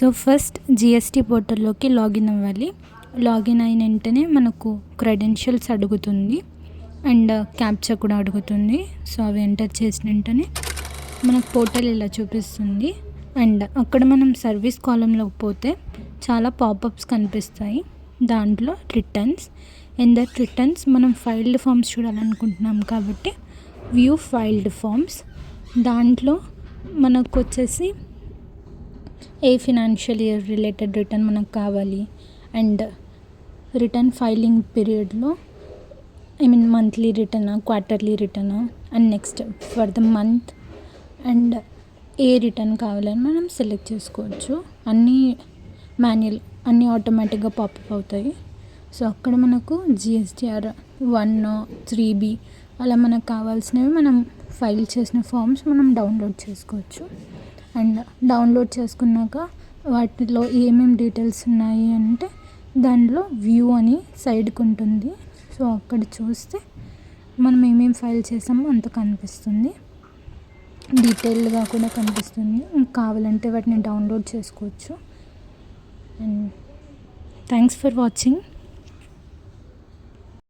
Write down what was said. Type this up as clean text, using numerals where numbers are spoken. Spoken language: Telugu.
సో ఫస్ట్ జిఎస్టీ పోర్టల్లోకి లాగిన్ అవ్వాలి. లాగిన్ అయిన వెంటనే మనకు క్రెడెన్షియల్స్ అడుగుతుంది అండ్ క్యాప్చా కూడా అడుగుతుంది. సో అవి ఎంటర్ చేసిన వెంటనే మనకు పోర్టల్ ఇలా చూపిస్తుంది. అండ్ అక్కడ మనం సర్వీస్ కాలంలోకి పోతే చాలా పాపప్స్ కనిపిస్తాయి. దాంట్లో రిటర్న్స్, ఇన్ దట్ రిటర్న్స్ మనం ఫైల్డ్ ఫామ్స్ చూడాలనుకుంటున్నాం కాబట్టి వ్యూ ఫైల్డ్ ఫామ్స్, దాంట్లో మనకు వచ్చేసి ఏ ఫినాన్షియల్ ఇయర్ రిలేటెడ్ రిటర్న్ మనకు కావాలి అండ్ రిటర్న్ ఫైలింగ్ పీరియడ్లో మంత్లీ రిటర్నా, క్వార్టర్లీ రిటర్నా and next for the month and ఏ రిటర్న్ కావాలని మనం సెలెక్ట్ చేసుకోవచ్చు. అన్నీ మాన్యువల్, అన్నీ ఆటోమేటిక్గా పాపప్ అవుతాయి. సో అక్కడ మనకు జిఎస్టీఆర్ 1, 3B అలా మనకు కావాల్సినవి మనం ఫైల్ చేసిన ఫామ్స్ మనం డౌన్లోడ్ చేసుకోవచ్చు. అండ్ డౌన్లోడ్ చేసుకున్నాక వాటిలో ఏమేమి డీటెయిల్స్ ఉన్నాయి అంటే దానిలో వ్యూ అని సైడ్కి ఉంటుంది. సో అక్కడ చూస్తే మనం ఏమేమి ఫైల్ చేసామో అంత కనిపిస్తుంది, డీటెయిల్డ్గా కూడా కనిపిస్తుంది. కావాలంటే వాటిని డౌన్లోడ్ చేసుకోవచ్చు. And thanks for watching.